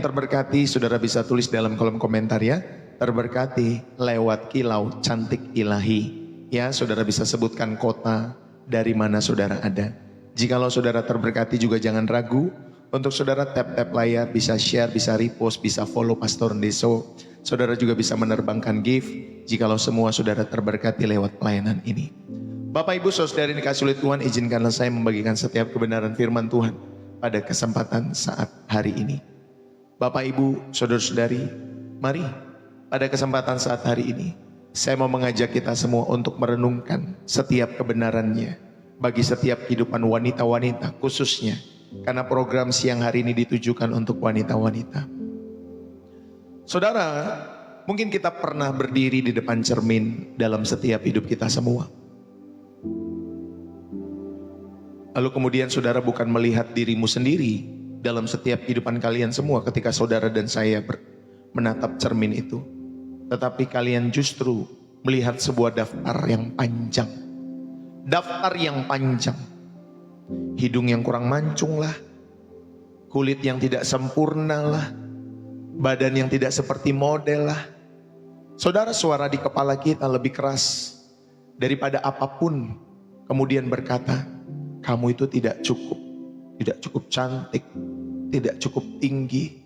Terberkati, saudara bisa tulis dalam kolom komentar ya. Terberkati lewat kilau cantik ilahi. Ya, saudara bisa sebutkan kota dari mana saudara ada. Jikalau saudara terberkati juga jangan ragu untuk saudara tap-tap layar, bisa share, bisa repost, bisa follow Pastor Ndeso. Saudara juga bisa menerbangkan gift jikalau semua saudara terberkati lewat pelayanan ini. Bapak Ibu saudari dikasih oleh Tuhan, izinkanlah saya membagikan setiap kebenaran firman Tuhan pada kesempatan saat hari ini. Bapak Ibu, saudara-saudari, mari pada kesempatan saat hari ini saya mau mengajak kita semua untuk merenungkan setiap kebenarannya bagi setiap kehidupan wanita-wanita khususnya, karena program siang hari ini ditujukan untuk wanita-wanita. Saudara, mungkin kita pernah berdiri di depan cermin dalam setiap hidup kita semua. Lalu kemudian saudara bukan melihat dirimu sendiri dalam setiap kehidupan kalian semua ketika saudara dan saya menatap cermin itu. Tetapi kalian justru melihat sebuah daftar yang panjang. Daftar yang panjang. Hidung yang kurang mancung lah. Kulit yang tidak sempurna lah. Badan yang tidak seperti model lah. Saudara, suara di kepala kita lebih keras daripada apapun. Kemudian berkata, kamu itu tidak cukup. Tidak cukup cantik, tidak cukup tinggi.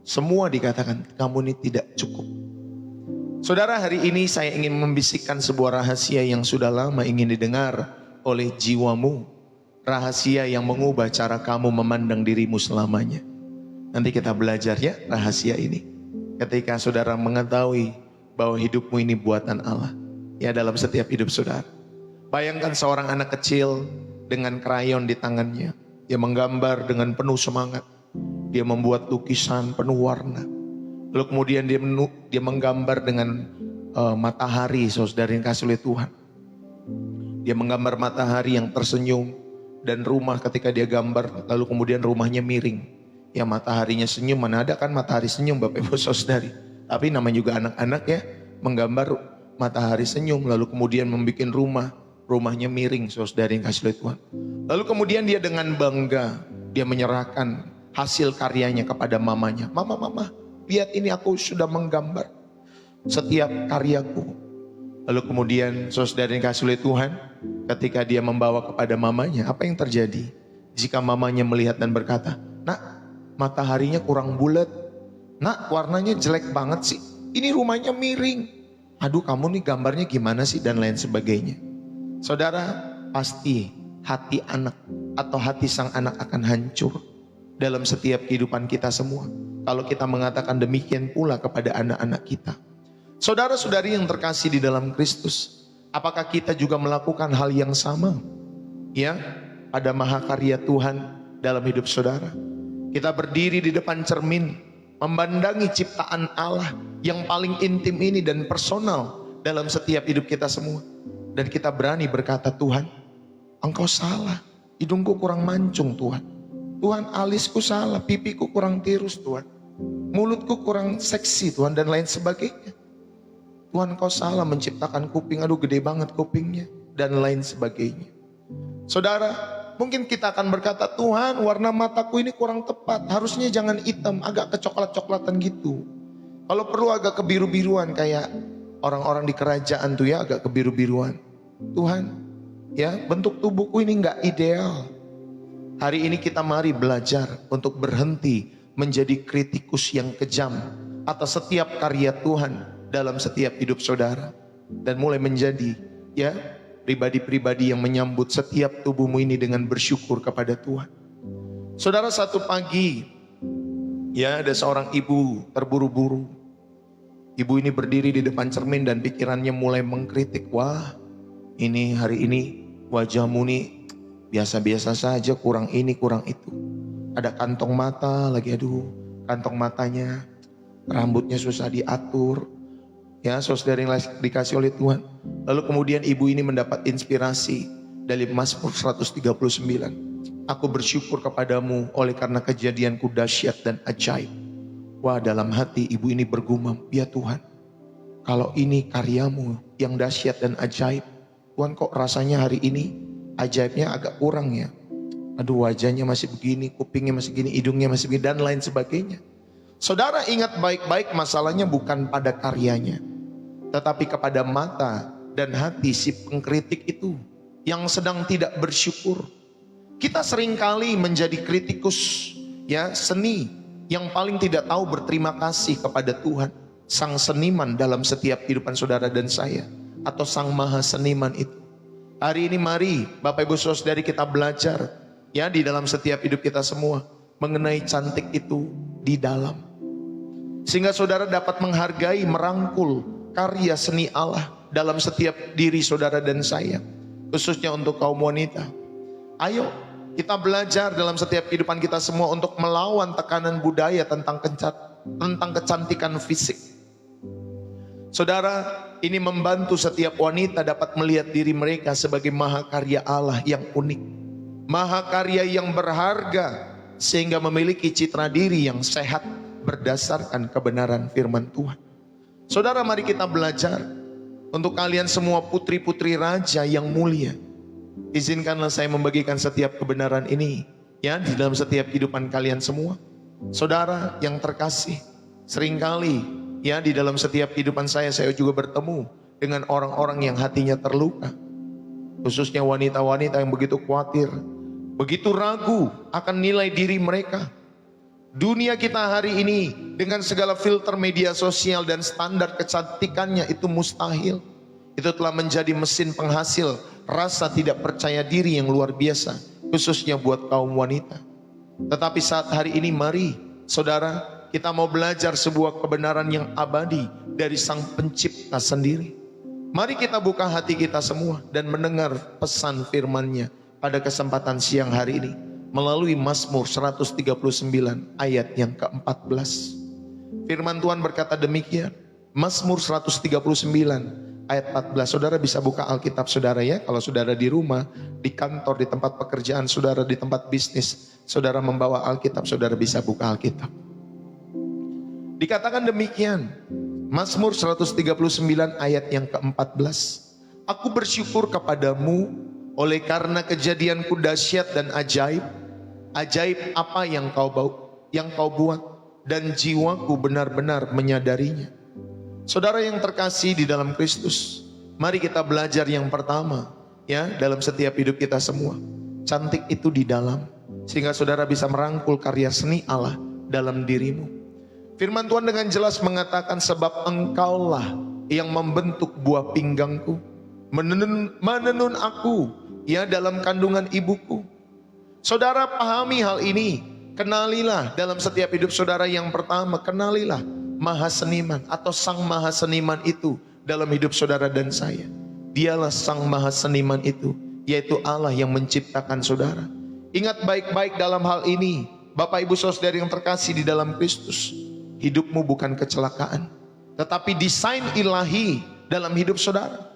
Semua dikatakan kamu ini tidak cukup. Saudara, hari ini saya ingin membisikkan sebuah rahasia yang sudah lama ingin didengar oleh jiwamu. Rahasia yang mengubah cara kamu memandang dirimu selamanya. Nanti kita belajar ya rahasia ini. Ketika saudara mengetahui bahwa hidupmu ini buatan Allah. Ya, dalam setiap hidup saudara. Bayangkan seorang anak kecil dengan krayon di tangannya. Dia menggambar dengan penuh semangat. Dia membuat lukisan penuh warna. Lalu kemudian dia menggambar dengan matahari, saudara yang kasih oleh Tuhan. Dia menggambar matahari yang tersenyum. Dan rumah ketika dia gambar, lalu kemudian rumahnya miring. Ya, mataharinya senyum, mana ada kan matahari senyum Bapak Ibu saudari. Tapi namanya juga anak-anak ya, menggambar matahari senyum. Lalu kemudian membuat rumahnya miring, saudara yang kasih oleh Tuhan. Lalu kemudian dia dengan bangga, dia menyerahkan hasil karyanya kepada mamanya. Mama, lihat ini aku sudah menggambar setiap karyaku. Lalu kemudian saudara yang kasih oleh Tuhan, ketika dia membawa kepada mamanya, apa yang terjadi? Jika mamanya melihat dan berkata, nak, mataharinya kurang bulat. Nak, warnanya jelek banget sih. Ini rumahnya miring. Aduh, kamu nih gambarnya gimana sih? Dan lain sebagainya. Saudara, pasti hati anak atau hati sang anak akan hancur dalam setiap kehidupan kita semua. Kalau kita mengatakan demikian pula kepada anak-anak kita. Saudara-saudari yang terkasih di dalam Kristus, apakah kita juga melakukan hal yang sama? Ya, ada mahakarya Tuhan dalam hidup saudara. Kita berdiri di depan cermin, memandangi ciptaan Allah yang paling intim ini dan personal dalam setiap hidup kita semua. Dan kita berani berkata, Tuhan, Engkau salah, hidungku kurang mancung Tuhan. Tuhan, alisku salah, pipiku kurang tirus Tuhan. Mulutku kurang seksi Tuhan, dan lain sebagainya. Tuhan, Engkau salah menciptakan kuping, aduh gede banget kupingnya, dan lain sebagainya. Saudara, mungkin kita akan berkata, Tuhan, warna mataku ini kurang tepat, harusnya jangan hitam, agak kecoklat-coklatan gitu. Kalau perlu agak kebiru-biruan kayak orang-orang di kerajaan tuh ya, agak kebiru-biruan. Tuhan, ya, bentuk tubuhku ini enggak ideal. Hari ini kita mari belajar untuk berhenti menjadi kritikus yang kejam atas setiap karya Tuhan dalam setiap hidup saudara. Dan mulai menjadi ya pribadi-pribadi yang menyambut setiap tubuhmu ini dengan bersyukur kepada Tuhan. Saudara, satu pagi ya ada seorang ibu terburu-buru. Ibu ini berdiri di depan cermin dan pikirannya mulai mengkritik. Wah, ini hari ini wajahmu nih biasa-biasa saja, kurang ini kurang itu. Ada kantong mata lagi, aduh kantong matanya, rambutnya susah diatur. Ya, saudara yang dikasih oleh Tuhan. Lalu kemudian ibu ini mendapat inspirasi dari Mazmur 139. Aku bersyukur kepadamu oleh karena kejadianku dahsyat dan ajaib. Wah, dalam hati ibu ini bergumam, ya Tuhan, kalau ini karyamu yang dahsyat dan ajaib, Tuhan, kok rasanya hari ini ajaibnya agak kurang ya. Aduh, wajahnya masih begini, kupingnya masih begini, hidungnya masih begini, dan lain sebagainya. Saudara ingat baik-baik, masalahnya bukan pada karyanya, tetapi kepada mata dan hati si pengkritik itu yang sedang tidak bersyukur. Kita seringkali menjadi kritikus ya seni yang paling tidak tahu berterima kasih kepada Tuhan, sang seniman dalam setiap kehidupan saudara dan saya, atau sang maha seniman itu. Hari ini mari Bapak Ibu Saudari kita belajar ya di dalam setiap hidup kita semua mengenai cantik itu di dalam, sehingga saudara dapat menghargai, merangkul karya seni Allah dalam setiap diri saudara dan saya, khususnya untuk kaum wanita. Ayo kita belajar dalam setiap kehidupan kita semua untuk melawan tekanan budaya tentang kecantikan fisik. Saudara, ini membantu setiap wanita dapat melihat diri mereka sebagai mahakarya Allah yang unik, mahakarya yang berharga, sehingga memiliki citra diri yang sehat berdasarkan kebenaran firman Tuhan. Saudara, mari kita belajar. Untuk kalian semua putri-putri raja yang mulia, izinkanlah saya membagikan setiap kebenaran ini ya di dalam setiap kehidupan kalian semua. Saudara yang terkasih, seringkali ya di dalam setiap kehidupan saya juga bertemu dengan orang-orang yang hatinya terluka, khususnya wanita-wanita yang begitu khawatir, begitu ragu akan nilai diri mereka. Dunia kita hari ini dengan segala filter media sosial dan standar kecantikannya itu mustahil. Itu telah menjadi mesin penghasil rasa tidak percaya diri yang luar biasa, khususnya buat kaum wanita. Tetapi saat hari ini mari saudara, kita mau belajar sebuah kebenaran yang abadi dari sang pencipta sendiri. Mari kita buka hati kita semua dan mendengar pesan firman-Nya pada kesempatan siang hari ini melalui Mazmur 139 ayat yang ke-14. Firman Tuhan berkata demikian, Mazmur 139 ayat 14. Saudara bisa buka Alkitab saudara ya, kalau saudara di rumah, di kantor, di tempat pekerjaan saudara, di tempat bisnis, saudara membawa Alkitab, saudara bisa buka Alkitab. Dikatakan demikian, Mazmur 139 ayat yang ke-14. Aku bersyukur kepadamu oleh karena kejadianku dahsyat dan ajaib. Ajaib apa yang kau buat, dan jiwaku benar-benar menyadarinya. Saudara yang terkasih di dalam Kristus, mari kita belajar yang pertama ya dalam setiap hidup kita semua. Cantik itu di dalam, sehingga saudara bisa merangkul karya seni Allah dalam dirimu. Firman Tuhan dengan jelas mengatakan, sebab engkaulah yang membentuk buah pinggangku, menenun aku ya dalam kandungan ibuku. Saudara pahami hal ini, kenalilah dalam setiap hidup saudara yang pertama, kenalilah maha seniman atau sang maha seniman itu dalam hidup saudara dan saya. Dialah sang maha seniman itu, yaitu Allah yang menciptakan saudara. Ingat baik-baik dalam hal ini, Bapak Ibu Saudari yang terkasih di dalam Kristus, hidupmu bukan kecelakaan, tetapi desain ilahi dalam hidup saudara.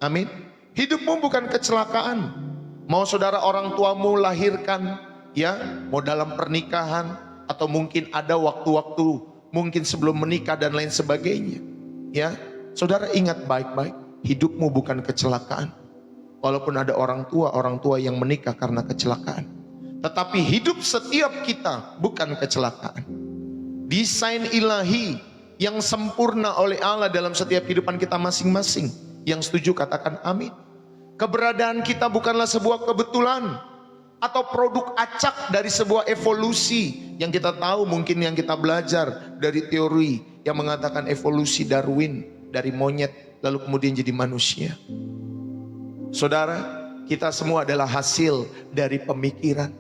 Amin. Hidupmu bukan kecelakaan. Mau saudara orang tuamu lahirkan ya, mau dalam pernikahan, atau mungkin ada waktu-waktu mungkin sebelum menikah dan lain sebagainya ya. Saudara ingat baik-baik, hidupmu bukan kecelakaan. Walaupun ada orang tua yang menikah karena kecelakaan, tetapi hidup setiap kita bukan kecelakaan. Desain ilahi yang sempurna oleh Allah dalam setiap kehidupan kita masing-masing. Yang setuju katakan amin. Keberadaan kita bukanlah sebuah kebetulan atau produk acak dari sebuah evolusi yang kita tahu, mungkin yang kita belajar dari teori yang mengatakan evolusi Darwin, dari monyet lalu kemudian jadi manusia. Saudara, kita semua adalah hasil dari pemikiran.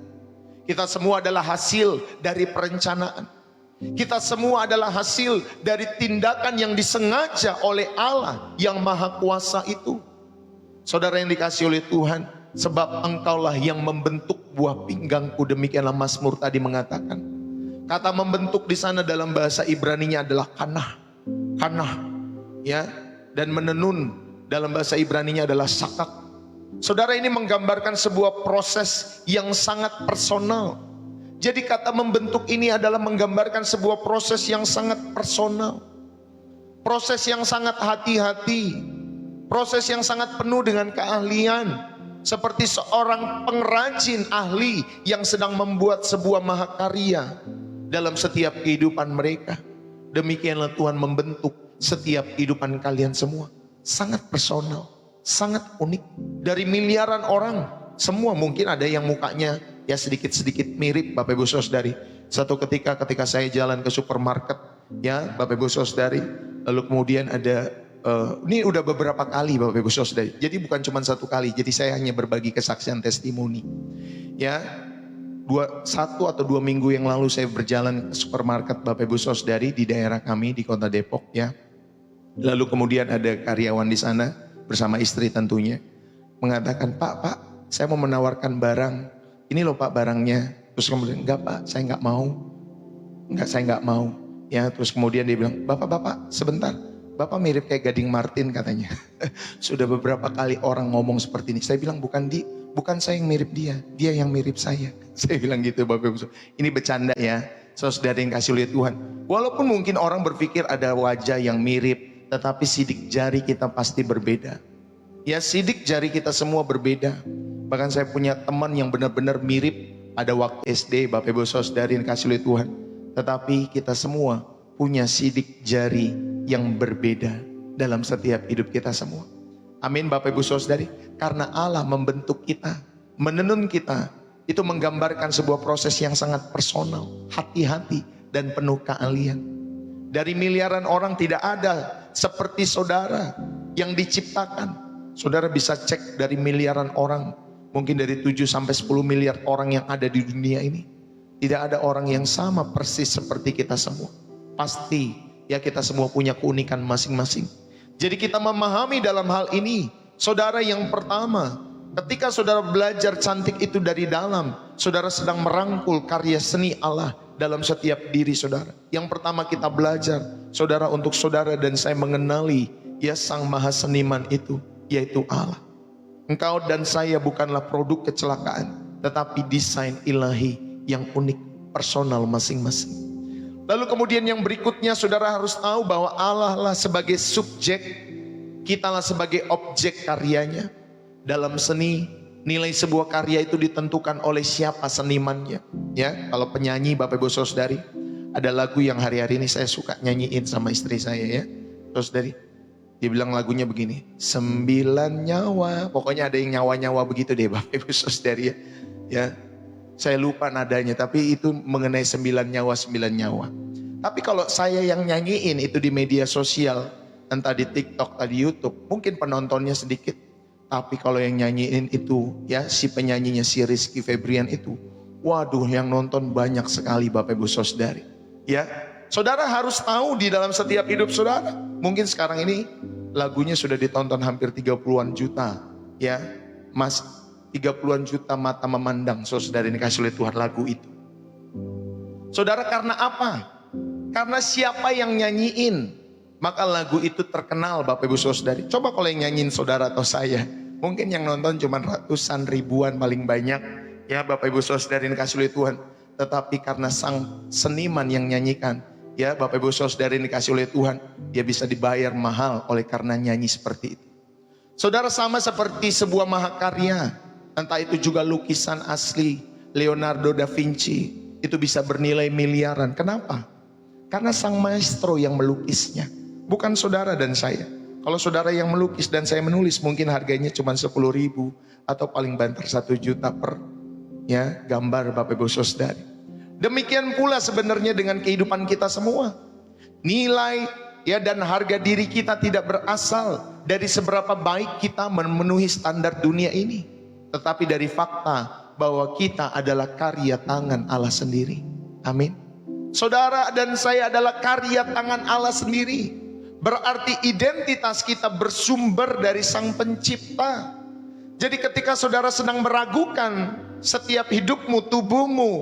Kita semua adalah hasil dari perencanaan. Kita semua adalah hasil dari tindakan yang disengaja oleh Allah yang maha kuasa itu. Saudara yang dikasihi oleh Tuhan, sebab engkaulah yang membentuk buah pinggangku, demikianlah Mazmur tadi mengatakan. Kata membentuk di sana dalam bahasa Ibraninya adalah kanah ya, dan menenun dalam bahasa Ibraninya adalah sakak. Saudara, ini menggambarkan sebuah proses yang sangat personal. Jadi kata membentuk ini adalah menggambarkan sebuah proses yang sangat personal, proses yang sangat hati-hati, proses yang sangat penuh dengan keahlian, seperti seorang pengrajin ahli yang sedang membuat sebuah mahakarya. dalam setiap kehidupan mereka. Demikianlah Tuhan membentuk setiap kehidupan kalian semua. Sangat personal, sangat unik. Dari miliaran orang, semua mungkin ada yang mukanya ya sedikit-sedikit mirip Bapak Ibu Saudari. Satu ketika saya jalan ke supermarket ya Bapak Ibu Saudari, lalu kemudian ada ini udah beberapa kali Bapak Ibu Saudari. Jadi bukan cuma satu kali, jadi saya hanya berbagi kesaksian testimoni. Ya, 1 atau 2 minggu yang lalu saya berjalan ke supermarket Bapak Ibu Saudari di daerah kami di Kota Depok ya. Lalu kemudian ada karyawan di sana bersama istri tentunya mengatakan, Pak, saya mau menawarkan barang. Ini loh Pak barangnya. Terus kemudian, enggak Pak, saya enggak mau. Saya enggak mau. Ya, terus kemudian dia bilang, Bapak, sebentar. Bapak mirip kayak Gading Martin katanya. Sudah beberapa kali orang ngomong seperti ini. Saya bilang bukan saya yang mirip dia yang mirip saya. Saya bilang gitu Bapak Ibu. Ini bercanda ya. Saudara yang kasih lihat Tuhan. Walaupun mungkin orang berpikir ada wajah yang mirip, tetapi sidik jari kita pasti berbeda. Ya sidik jari kita semua berbeda. Bahkan saya punya teman yang benar-benar mirip pada waktu SD Bapak Ibu Saudara yang kasih lihat Tuhan. Tetapi kita semua punya sidik jari yang berbeda dalam setiap hidup kita semua. Amin Bapak Ibu Saudari. Karena Allah membentuk kita, menenun kita, itu menggambarkan sebuah proses yang sangat personal, hati-hati dan penuh keahlian. Dari miliaran orang tidak ada seperti saudara yang diciptakan. Saudara bisa cek dari miliaran orang, mungkin dari 7 sampai 10 miliar orang yang ada di dunia ini. Tidak ada orang yang sama persis seperti kita semua. Pasti ya kita semua punya keunikan masing-masing. Jadi kita memahami dalam hal ini, saudara yang pertama, ketika saudara belajar cantik itu dari dalam, saudara sedang merangkul karya seni Allah dalam setiap diri saudara. Yang pertama kita belajar, saudara, untuk saudara dan saya mengenali ya Sang Maha Seniman itu, yaitu Allah. Engkau dan saya bukanlah produk kecelakaan, tetapi desain ilahi yang unik, personal masing-masing. Lalu kemudian yang berikutnya saudara harus tahu bahwa Allah lah sebagai subjek, kita lah sebagai objek karyanya. Dalam seni, nilai sebuah karya itu ditentukan oleh siapa senimannya. Ya, kalau penyanyi Bapak Ibu Saudari, ada lagu yang hari-hari ini saya suka nyanyiin sama istri saya ya. Saudari, dia bilang lagunya begini, 9 nyawa, pokoknya ada yang nyawa-nyawa begitu deh Bapak Ibu Saudari ya. Ya. Saya lupa nadanya, tapi itu mengenai 9 nyawa. Tapi kalau saya yang nyanyiin itu di media sosial, entah di TikTok atau di YouTube, mungkin penontonnya sedikit. Tapi kalau yang nyanyiin itu, ya si penyanyinya si Rizky Febrian itu, waduh yang nonton banyak sekali Bapak Ibu Saudari. Ya, saudara harus tahu di dalam setiap hidup saudara. Mungkin sekarang ini lagunya sudah ditonton hampir 30-an juta, ya, Mas. 30-an juta mata memandang saudara ini kasih oleh Tuhan lagu itu. Saudara, karena apa? Karena siapa yang nyanyiin, maka lagu itu terkenal Bapak Ibu Saudari. Coba kalau yang nyanyiin saudara atau saya, mungkin yang nonton cuma ratusan ribuan paling banyak. Ya Bapak Ibu Saudari ini kasih oleh Tuhan. Tetapi karena sang seniman yang nyanyikan, ya Bapak Ibu Saudari ini kasih oleh Tuhan, dia bisa dibayar mahal oleh karena nyanyi seperti itu. Saudara, sama seperti sebuah mahakarya, entah itu juga lukisan asli Leonardo da Vinci, itu bisa bernilai miliaran. Kenapa? Karena sang maestro yang melukisnya, bukan saudara dan saya. Kalau saudara yang melukis dan saya menulis, mungkin harganya cuma 10.000 atau paling banter 1 juta per ya gambar Bapak Ibu Saudari. Demikian pula sebenarnya dengan kehidupan kita semua. Nilai ya dan harga diri kita tidak berasal dari seberapa baik kita memenuhi standar dunia ini, tetapi dari fakta bahwa kita adalah karya tangan Allah sendiri. Amin. Saudara dan saya adalah karya tangan Allah sendiri. Berarti identitas kita bersumber dari Sang Pencipta. Jadi ketika saudara sedang meragukan setiap hidupmu, tubuhmu,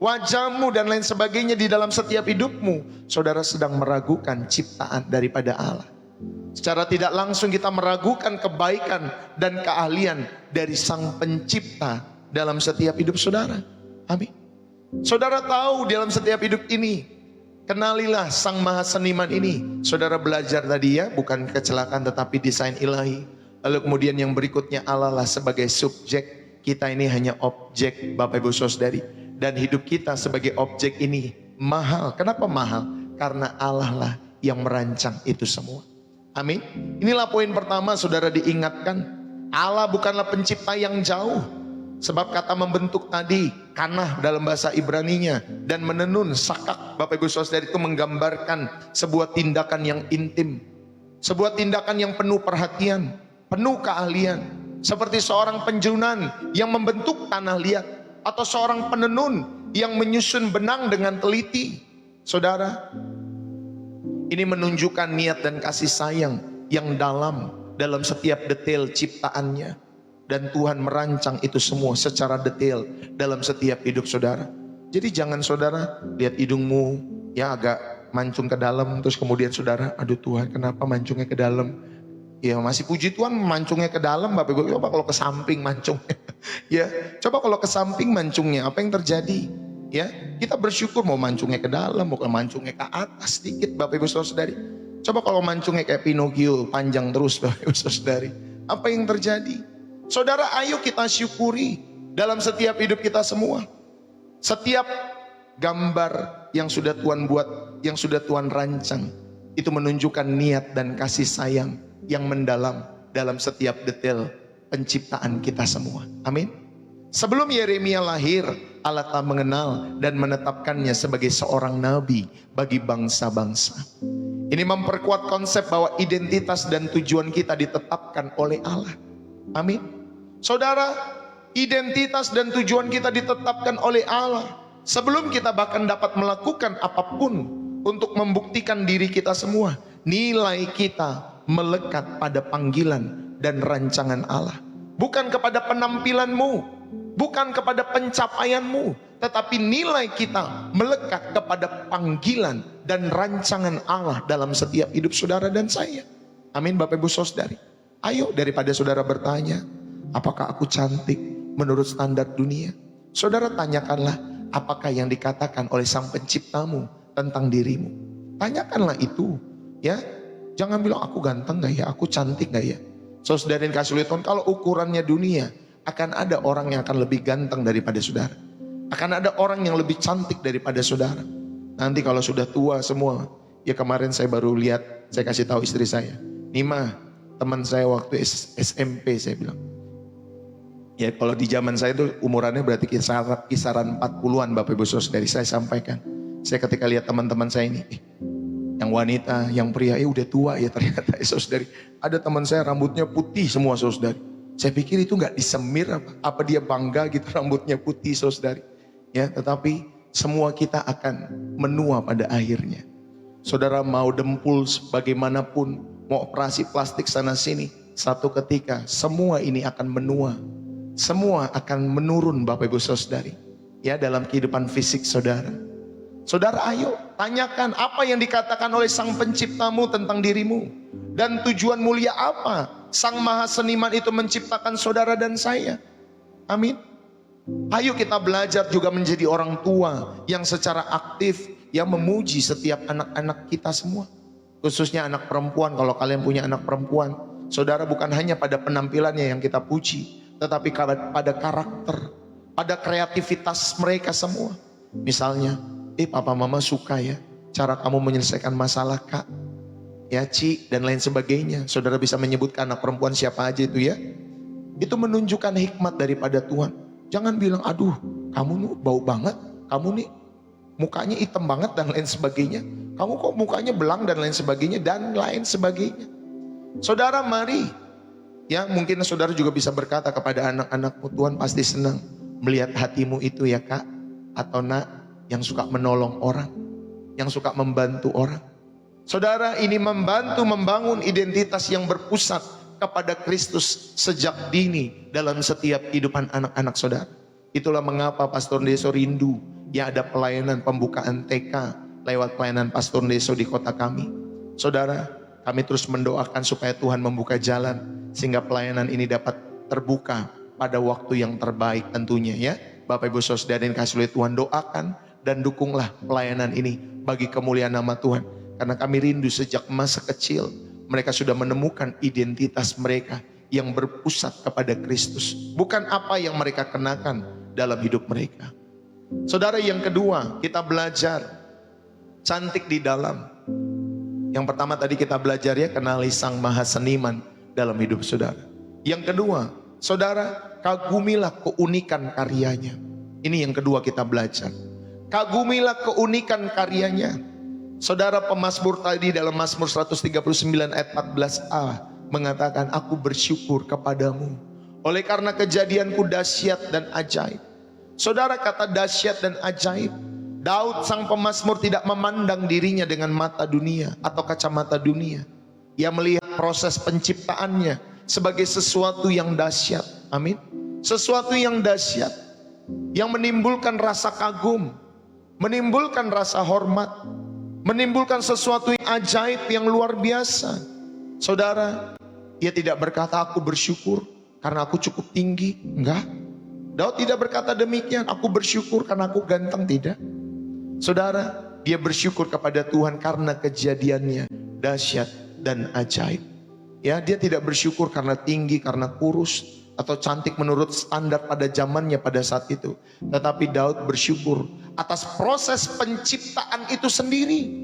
wajahmu dan lain sebagainya di dalam setiap hidupmu, saudara sedang meragukan ciptaan daripada Allah. Secara tidak langsung kita meragukan kebaikan dan keahlian dari Sang Pencipta dalam setiap hidup saudara. Amin. Saudara tahu dalam setiap hidup ini, kenalilah Sang Maha Seniman ini. Saudara belajar tadi ya, bukan kecelakaan tetapi desain ilahi. Lalu kemudian yang berikutnya, Allah lah sebagai subjek, kita ini hanya objek Bapak Ibu Saudari. Dan hidup kita sebagai objek ini mahal. Kenapa mahal? Karena Allah lah yang merancang itu semua. Amin. Inilah poin pertama, saudara diingatkan. Allah bukanlah pencipta yang jauh. Sebab kata membentuk tadi, kanah dalam bahasa Ibraninya, dan menenun, sakak, Bapak Ibu Saudara, itu menggambarkan sebuah tindakan yang intim. Sebuah tindakan yang penuh perhatian, penuh keahlian. Seperti seorang penjunan yang membentuk tanah liat, atau seorang penenun yang menyusun benang dengan teliti. Saudara, ini menunjukkan niat dan kasih sayang yang dalam setiap detail ciptaannya. Dan Tuhan merancang itu semua secara detail dalam setiap hidup saudara. Jadi jangan saudara lihat hidungmu ya agak mancung ke dalam, terus kemudian saudara, aduh Tuhan kenapa mancungnya ke dalam? Ya masih puji Tuhan mancungnya ke dalam, Bapak Ibu. Coba kalau ke samping mancungnya. Ya, coba kalau ke samping mancungnya, apa yang terjadi? Ya, kita bersyukur mau mancungnya ke dalam, mau mancungnya ke atas sedikit, Bapak Ibu Saudari. Coba kalau mancungnya kayak Pinocchio, panjang terus, Bapak Ibu Saudari. Apa yang terjadi? Saudara, ayo kita syukuri dalam setiap hidup kita semua. Setiap gambar yang sudah Tuhan buat, yang sudah Tuhan rancang, itu menunjukkan niat dan kasih sayang yang mendalam dalam setiap detail penciptaan kita semua. Amin. Sebelum Yeremia lahir, Allah telah mengenal dan menetapkannya sebagai seorang nabi bagi bangsa-bangsa. Ini memperkuat konsep bahwa identitas dan tujuan kita ditetapkan oleh Allah. Amin. Saudara, identitas dan tujuan kita ditetapkan oleh Allah sebelum kita bahkan dapat melakukan apapun untuk membuktikan diri kita semua. Nilai kita melekat pada panggilan dan rancangan Allah, bukan kepada penampilanmu, bukan kepada pencapaianmu, tetapi nilai kita melekat kepada panggilan dan rancangan Allah dalam setiap hidup saudara dan saya. Amin, Bapak Ibu Saudari. Ayo, daripada saudara bertanya, apakah aku cantik menurut standar dunia? Saudara tanyakanlah, apakah yang dikatakan oleh Sang Penciptamu tentang dirimu? Tanyakanlah itu, ya. Jangan bilang aku ganteng gak ya, aku cantik gak ya. Saudara yang kasih Tuhan, kalau ukurannya dunia, akan ada orang yang akan lebih ganteng daripada saudara. Akan ada orang yang lebih cantik daripada saudara. Nanti kalau sudah tua semua, ya kemarin saya baru lihat, saya kasih tahu istri saya, Nima, teman saya waktu SMP, saya bilang, ya kalau di zaman saya itu umurannya berarti kisaran 40-an Bapak Ibu Saudari. Saya sampaikan, saya ketika lihat teman-teman saya ini, yang wanita, yang pria, udah tua ya ternyata saudari. Ada teman saya rambutnya putih semua saudari. Saya pikir itu gak disemir apa dia bangga gitu rambutnya putih saudari. Ya, tetapi semua kita akan menua pada akhirnya. Saudara mau dempul bagaimanapun, mau operasi plastik sana sini, satu ketika semua ini akan menua. Semua akan menurun Bapak Ibu Saudari. Ya, dalam kehidupan fisik saudara. Saudara ayo tanyakan apa yang dikatakan oleh Sang Penciptamu tentang dirimu. Dan tujuan mulia apa Sang Maha Seniman itu menciptakan saudara dan saya. Amin. Ayo kita belajar juga menjadi orang tua yang secara aktif, yang memuji setiap anak-anak kita semua. Khususnya anak perempuan, kalau kalian punya anak perempuan. Saudara, bukan hanya pada penampilannya yang kita puji, tetapi pada karakter, pada kreativitas mereka semua. Misalnya, papa mama suka ya cara kamu menyelesaikan masalah kak, ya Ci, dan lain sebagainya. Saudara bisa menyebutkan anak perempuan siapa aja itu ya. Itu menunjukkan hikmat daripada Tuhan. Jangan bilang, aduh kamu nih bau banget, kamu nih mukanya hitam banget dan lain sebagainya. Kamu kok mukanya belang dan lain sebagainya dan lain sebagainya. Saudara mari, ya mungkin saudara juga bisa berkata kepada anak-anakmu, Tuhan pasti senang melihat hatimu itu ya kak atau nak, yang suka menolong orang, yang suka membantu orang. Saudara, ini membantu membangun identitas yang berpusat kepada Kristus sejak dini dalam setiap kehidupan anak-anak saudara. Itulah mengapa Pastor Deso rindu ya ada pelayanan pembukaan TK lewat pelayanan Pastor Deso di kota kami. Saudara, kami terus mendoakan supaya Tuhan membuka jalan sehingga pelayanan ini dapat terbuka pada waktu yang terbaik tentunya ya. Bapak Ibu Saudara yang kasih oleh Tuhan, doakan dan dukunglah pelayanan ini bagi kemuliaan nama Tuhan. Karena kami rindu sejak masa kecil mereka sudah menemukan identitas mereka yang berpusat kepada Kristus, bukan apa yang mereka kenakan dalam hidup mereka. Saudara, yang kedua, kita belajar cantik di dalam. Yang pertama tadi kita belajar ya, kenali sang maha seniman dalam hidup saudara. Yang kedua, saudara kagumilah keunikan karyanya. Ini yang kedua kita belajar. Kagumilah keunikan karyanya. Saudara, pemazmur tadi dalam Mazmur 139 ayat 14a mengatakan, aku bersyukur kepadamu oleh karena kejadianku dahsyat dan ajaib. Saudara, kata dahsyat dan ajaib, Daud sang pemazmur tidak memandang dirinya dengan mata dunia atau kacamata dunia. Ia melihat proses penciptaannya sebagai sesuatu yang dahsyat. Amin. Sesuatu yang dahsyat, yang menimbulkan rasa kagum, menimbulkan rasa hormat, menimbulkan sesuatu yang ajaib, yang luar biasa. Saudara, ia tidak berkata aku bersyukur karena aku cukup tinggi. Enggak. Daud tidak berkata demikian, aku bersyukur karena aku ganteng. Tidak. Saudara, dia bersyukur kepada Tuhan karena kejadiannya dahsyat dan ajaib. Ya, dia tidak bersyukur karena tinggi, karena kurus, atau cantik menurut standar pada zamannya pada saat itu. Tetapi Daud bersyukur atas proses penciptaan itu sendiri,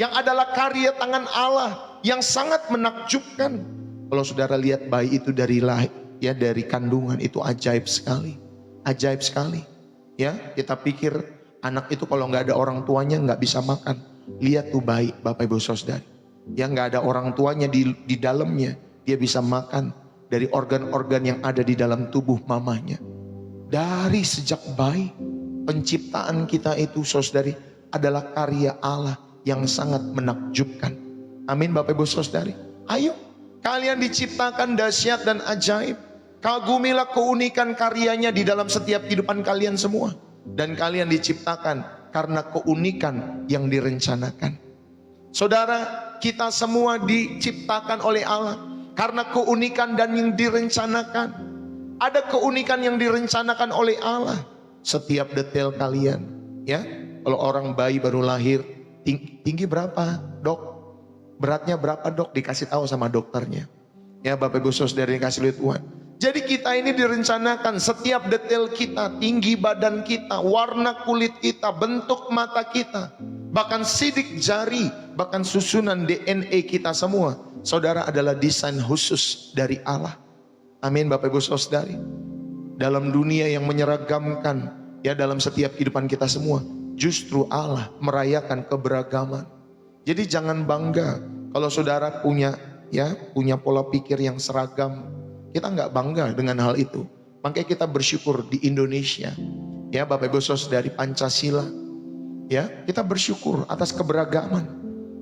yang adalah karya tangan Allah yang sangat menakjubkan. Kalau saudara lihat bayi itu dari lahir, ya dari kandungan, itu ajaib sekali. Ajaib sekali. Ya, kita pikir anak itu kalau nggak ada orang tuanya nggak bisa makan. Lihat tuh bayi, Bapak Ibu Saudara. Ya, nggak ada orang tuanya di dalamnya, dia bisa makan dari organ-organ yang ada di dalam tubuh mamanya. Dari sejak bayi, penciptaan kita itu saudari adalah karya Allah yang sangat menakjubkan. Amin Bapak Ibu Saudari. Ayo, kalian diciptakan dahsyat dan ajaib. Kagumilah keunikan karyanya di dalam setiap kehidupan kalian semua. Dan kalian diciptakan karena keunikan yang direncanakan. Saudara, kita semua diciptakan oleh Allah karena keunikan dan yang direncanakan. Ada keunikan yang direncanakan oleh Allah. Setiap detail kalian, ya. Kalau orang bayi baru lahir, tinggi berapa, Dok? Beratnya berapa, Dok? Dikasih tahu sama dokternya. Ya, Bapak Ibu Saudara dikasih lihat Tuhan. Jadi kita ini direncanakan, setiap detail kita, tinggi badan kita, warna kulit kita, bentuk mata kita, bahkan sidik jari, bahkan susunan DNA kita semua, saudara, adalah desain khusus dari Allah. Amin Bapak Ibu Saudari. Dalam dunia yang menyeragamkan, ya dalam setiap kehidupan kita semua, justru Allah merayakan keberagaman. Jadi jangan bangga kalau saudara punya pola pikir yang seragam. Kita nggak bangga dengan hal itu. Makanya kita bersyukur di Indonesia, ya Bapak Ibu Saudari, Pancasila. Ya, kita bersyukur atas keberagaman.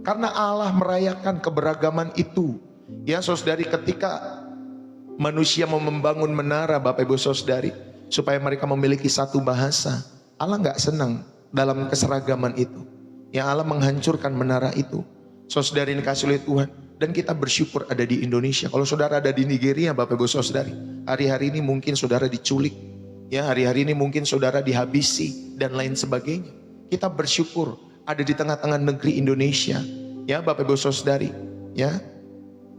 Karena Allah merayakan keberagaman itu. Ya saudari, ketika manusia mau membangun menara Bapak Ibu Saudari, supaya mereka memiliki satu bahasa, Allah nggak senang dalam keseragaman itu. Ya, Allah menghancurkan menara itu. Saudari ini kasih oleh Tuhan. Dan kita bersyukur ada di Indonesia. Kalau saudara ada di Nigeria Bapak Ibu Saudari, hari-hari ini mungkin saudara diculik. Ya, hari-hari ini mungkin saudara dihabisi dan lain sebagainya. Kita bersyukur ada di tengah-tengah negeri Indonesia. Ya Bapak Ibu Saudari, ya.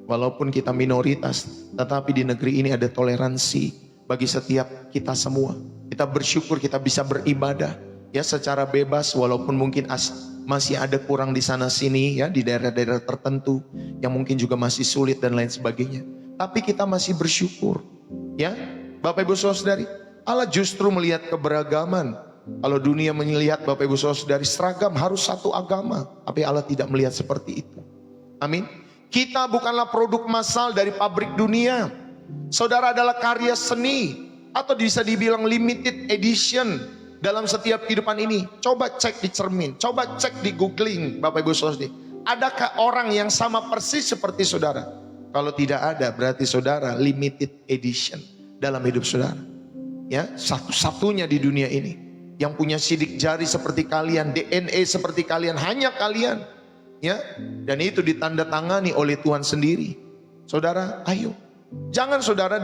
Walaupun kita minoritas, tetapi di negeri ini ada toleransi bagi setiap kita semua. Kita bersyukur kita bisa beribadah ya secara bebas, walaupun mungkin masih ada kurang di sana sini ya, di daerah-daerah tertentu yang mungkin juga masih sulit dan lain sebagainya. Tapi kita masih bersyukur ya Bapak Ibu Saudari. Allah justru melihat keberagaman. Kalau dunia melihat Bapak Ibu Saudari seragam harus satu agama, tapi Allah tidak melihat seperti itu. Amin. Kita bukanlah produk massal dari pabrik dunia. Saudara adalah karya seni, atau bisa dibilang limited edition dalam setiap kehidupan ini. Coba cek di cermin, coba cek di googling Bapak Ibu Saudari. Adakah orang yang sama persis seperti saudara? Kalau tidak ada, berarti saudara limited edition dalam hidup saudara. Ya, satu-satunya di dunia ini yang punya sidik jari seperti kalian, DNA seperti kalian, hanya kalian. Ya, dan itu ditandatangani oleh Tuhan sendiri. Saudara, ayo. Jangan saudara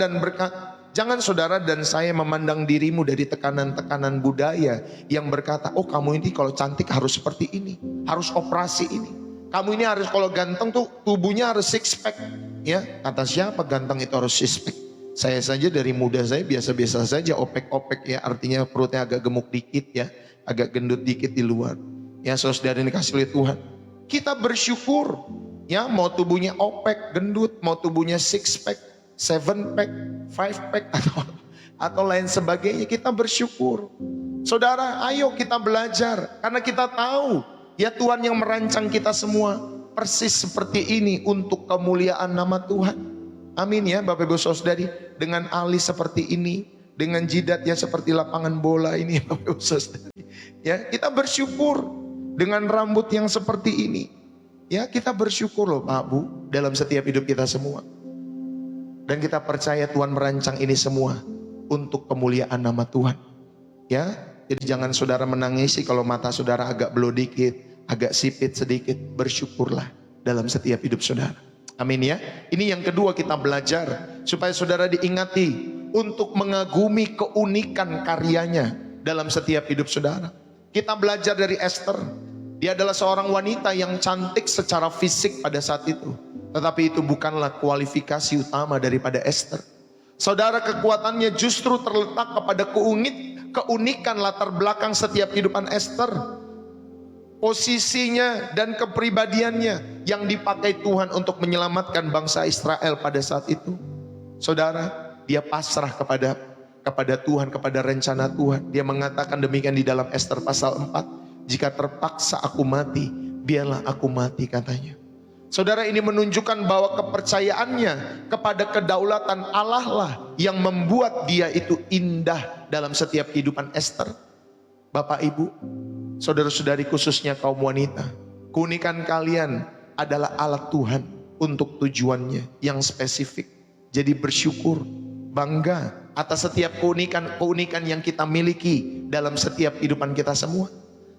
dan saya memandang dirimu dari tekanan-tekanan budaya yang berkata, oh kamu ini kalau cantik harus seperti ini, harus operasi ini. Kamu ini harus kalau ganteng tuh tubuhnya harus six pack. Ya, kata siapa ganteng itu harus six pack? Saya saja dari muda saya biasa-biasa saja, opek-opek ya, artinya perutnya agak gemuk dikit ya, agak gendut dikit di luar. Ya saudara ini kasih oleh Tuhan. Kita bersyukur. Ya mau tubuhnya opek, gendut, mau tubuhnya six pack, seven pack, five pack atau lain sebagainya, kita bersyukur. Saudara, ayo kita belajar karena kita tahu ya Tuhan yang merancang kita semua persis seperti ini untuk kemuliaan nama Tuhan. Amin ya Bapak Ibu Saudari, dengan alis seperti ini, dengan jidatnya seperti lapangan bola ini Bapak Ibu Saudari. Ya, kita bersyukur dengan rambut yang seperti ini. Ya, kita bersyukur loh Pak Bu dalam setiap hidup kita semua. Dan kita percaya Tuhan merancang ini semua untuk kemuliaan nama Tuhan. Ya, jadi jangan saudara menangisi kalau mata saudara agak blow dikit, agak sipit sedikit. Bersyukurlah dalam setiap hidup saudara. Amin ya. Ini yang kedua kita belajar supaya saudara diingati untuk mengagumi keunikan karyanya dalam setiap hidup saudara. Kita belajar dari Esther. Dia adalah seorang wanita yang cantik secara fisik pada saat itu. Tetapi itu bukanlah kualifikasi utama daripada Esther. Saudara, kekuatannya justru terletak kepada keunikan latar belakang setiap kehidupan Esther. Posisinya dan kepribadiannya yang dipakai Tuhan untuk menyelamatkan bangsa Israel pada saat itu. Saudara, dia pasrah kepada Tuhan, kepada rencana Tuhan. Dia mengatakan demikian di dalam Esther pasal 4. Jika terpaksa aku mati, biarlah aku mati, katanya. Saudara, ini menunjukkan bahwa kepercayaannya kepada kedaulatan Allah lah yang membuat dia itu indah dalam setiap kehidupan Esther. Bapak Ibu, saudara-saudari khususnya kaum wanita, keunikan kalian adalah alat Tuhan untuk tujuannya yang spesifik. Jadi bersyukur, bangga atas setiap keunikan yang kita miliki dalam setiap kehidupan kita semua.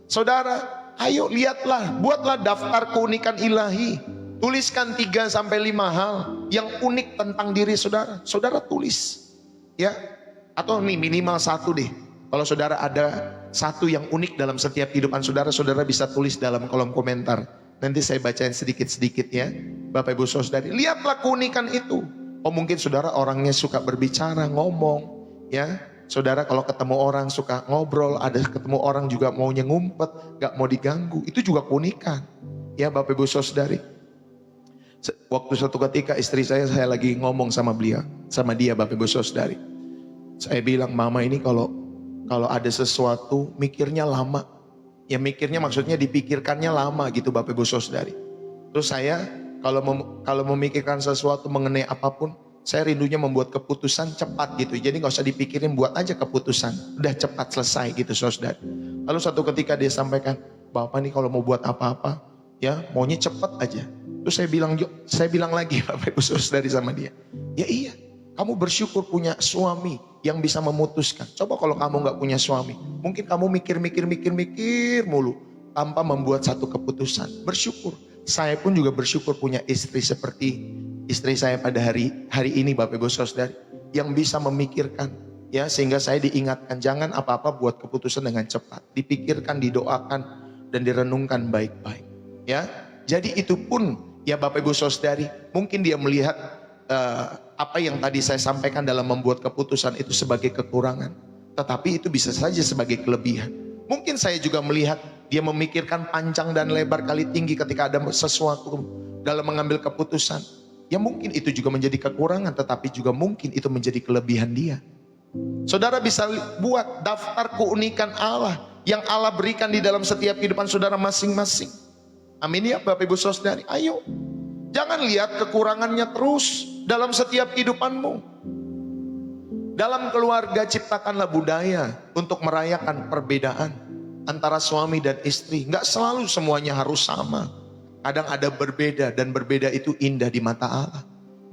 Saudara, ayo lihatlah, buatlah daftar keunikan ilahi. Tuliskan 3-5 hal yang unik tentang diri saudara. Saudara tulis, ya. Atau nih minimal 1 deh. Kalau saudara ada 1 yang unik dalam setiap kehidupan saudara, saudara bisa tulis dalam kolom komentar. Nanti saya bacain sedikit-sedikit ya, Bapak Ibu Saudari. Lihatlah keunikan itu. Oh mungkin saudara orangnya suka berbicara, ngomong, ya. Saudara kalau ketemu orang suka ngobrol, ada ketemu orang juga maunya ngumpet, gak mau diganggu. Itu juga keunikan. Ya Bapak Ibu Saudari. Waktu suatu ketika istri saya lagi ngomong sama dia Bapak Ibu Saudari. Saya bilang, mama ini kalau ada sesuatu mikirnya lama. Ya mikirnya maksudnya dipikirkannya lama gitu Bapak Ibu Saudari. Terus saya kalau memikirkan sesuatu mengenai apapun, saya rindunya membuat keputusan cepat gitu. Jadi gak usah dipikirin, buat aja keputusan. Udah cepat selesai gitu saudara. Lalu suatu ketika dia sampaikan, Bapak nih kalau mau buat apa-apa, ya maunya cepat aja. Terus saya bilang lagi Bapak Ibu Saudari sama dia. Ya iya, kamu bersyukur punya suami yang bisa memutuskan. Coba kalau kamu gak punya suami, mungkin kamu mikir mulu tanpa membuat satu keputusan. Bersyukur. Saya pun juga bersyukur punya istri seperti istri saya pada hari ini Bapak Ibu Saudari, yang bisa memikirkan ya, sehingga saya diingatkan jangan apa-apa buat keputusan dengan cepat, dipikirkan, didoakan dan direnungkan baik-baik ya. Jadi itu pun ya Bapak Ibu Saudari, mungkin dia melihat apa yang tadi saya sampaikan dalam membuat keputusan itu sebagai kekurangan, tetapi itu bisa saja sebagai kelebihan. Mungkin saya juga melihat dia memikirkan panjang dan lebar kali tinggi ketika ada sesuatu dalam mengambil keputusan. Ya mungkin itu juga menjadi kekurangan, tetapi juga mungkin itu menjadi kelebihan dia. Saudara bisa buat daftar keunikan Allah yang Allah berikan di dalam setiap kehidupan saudara masing-masing. Amin ya Bapak Ibu Saudari. Ayo, jangan lihat kekurangannya terus dalam setiap kehidupanmu. Dalam keluarga ciptakanlah budaya untuk merayakan perbedaan antara suami dan istri. Gak selalu semuanya harus sama. Kadang ada berbeda dan berbeda itu indah di mata Allah.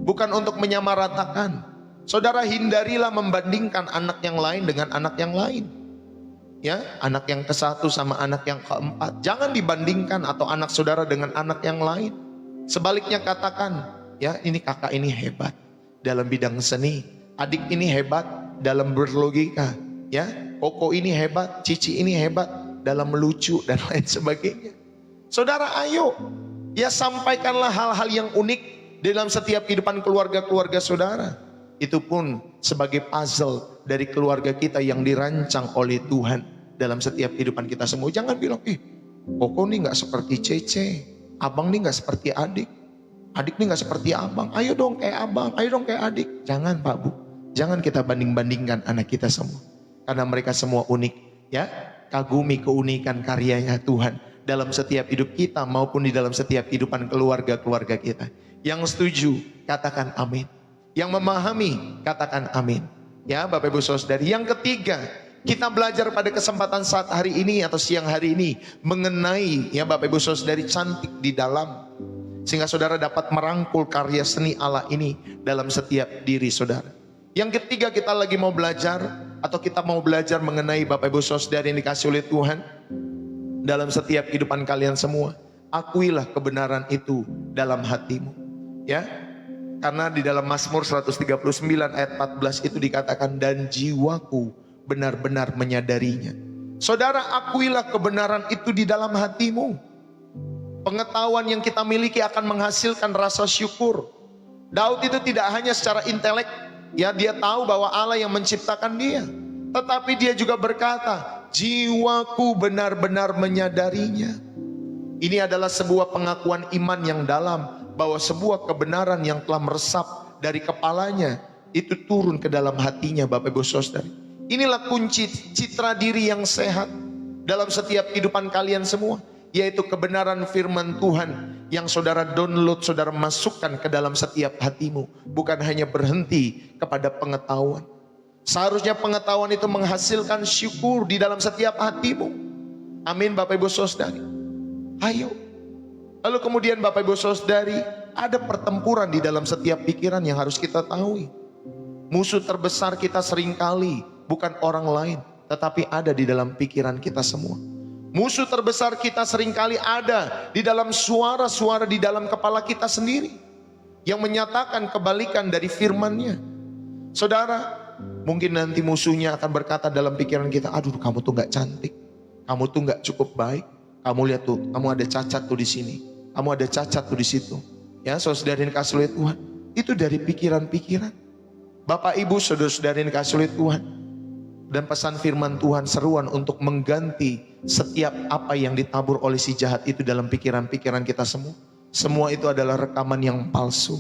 Bukan untuk menyamaratakan. Saudara, hindarilah membandingkan anak yang lain dengan anak yang lain. Ya, anak yang ke-1 sama anak yang ke-4. Jangan dibandingkan atau anak saudara dengan anak yang lain. Sebaliknya katakan, ya ini kakak ini hebat dalam bidang seni. Adik ini hebat dalam berlogika. Ya, koko ini hebat, cici ini hebat dalam melucu dan lain sebagainya. Saudara, ayo ya sampaikanlah hal-hal yang unik dalam setiap kehidupan keluarga-keluarga saudara. Itu pun sebagai puzzle dari keluarga kita yang dirancang oleh Tuhan dalam setiap kehidupan kita semua. Jangan bilang, Koko nih nggak seperti Cece, abang nih nggak seperti adik, adik nih nggak seperti abang. Ayo dong kayak abang, ayo dong kayak adik. Jangan Pak Bu, jangan kita banding-bandingkan anak kita semua, karena mereka semua unik. Ya, kagumi keunikan karyanya Tuhan dalam setiap hidup kita maupun di dalam setiap kehidupan keluarga-keluarga kita. Yang setuju katakan amin. Yang memahami katakan amin. Ya Bapak Ibu Saudari, yang ketiga, kita belajar pada kesempatan saat hari ini atau siang hari ini mengenai ya Bapak Ibu Saudari cantik di dalam, sehingga saudara dapat merangkul karya seni Allah ini dalam setiap diri saudara. Yang ketiga, kita lagi mau belajar atau kita mau belajar mengenai Bapak Ibu Saudari yang dikasih oleh Tuhan dalam setiap kehidupan kalian semua. Akuilah kebenaran itu dalam hatimu. Ya, karena di dalam Mazmur 139 ayat 14 itu dikatakan, dan jiwaku benar-benar menyadarinya. Saudara, akuilah kebenaran itu di dalam hatimu. Pengetahuan yang kita miliki akan menghasilkan rasa syukur. Daud itu tidak hanya secara intelek, ya dia tahu bahwa Allah yang menciptakan dia, tetapi dia juga berkata, jiwaku benar-benar menyadarinya. Ini adalah sebuah pengakuan iman yang dalam, bahwa sebuah kebenaran yang telah meresap dari kepalanya itu turun ke dalam hatinya Bapak Ibu Saudari. Inilah kunci citra diri yang sehat dalam setiap kehidupan kalian semua, yaitu kebenaran firman Tuhan yang saudara download, saudara masukkan ke dalam setiap hatimu. Bukan hanya berhenti kepada pengetahuan. Seharusnya pengetahuan itu menghasilkan syukur di dalam setiap hatimu. Amin Bapak Ibu Saudari. Ayo. Lalu kemudian Bapak Ibu Saudari, ada pertempuran di dalam setiap pikiran yang harus kita tahu. Musuh terbesar kita seringkali bukan orang lain, tetapi ada di dalam pikiran kita semua. Musuh terbesar kita seringkali ada di dalam suara-suara di dalam kepala kita sendiri, yang menyatakan kebalikan dari firman-Nya. Saudara, mungkin nanti musuhnya akan berkata dalam pikiran kita, aduh kamu tuh gak cantik, kamu tuh gak cukup baik, kamu lihat tuh, kamu ada cacat tuh di sini, kamu ada cacat tuh di situ. Ya, saudara-saudari yang kasih oleh Tuhan, itu dari pikiran-pikiran. Bapak Ibu, saudara-saudari yang kasih oleh Tuhan, dan pesan firman Tuhan seruan untuk mengganti setiap apa yang ditabur oleh si jahat itu dalam pikiran-pikiran kita semua. Semua itu adalah rekaman yang palsu.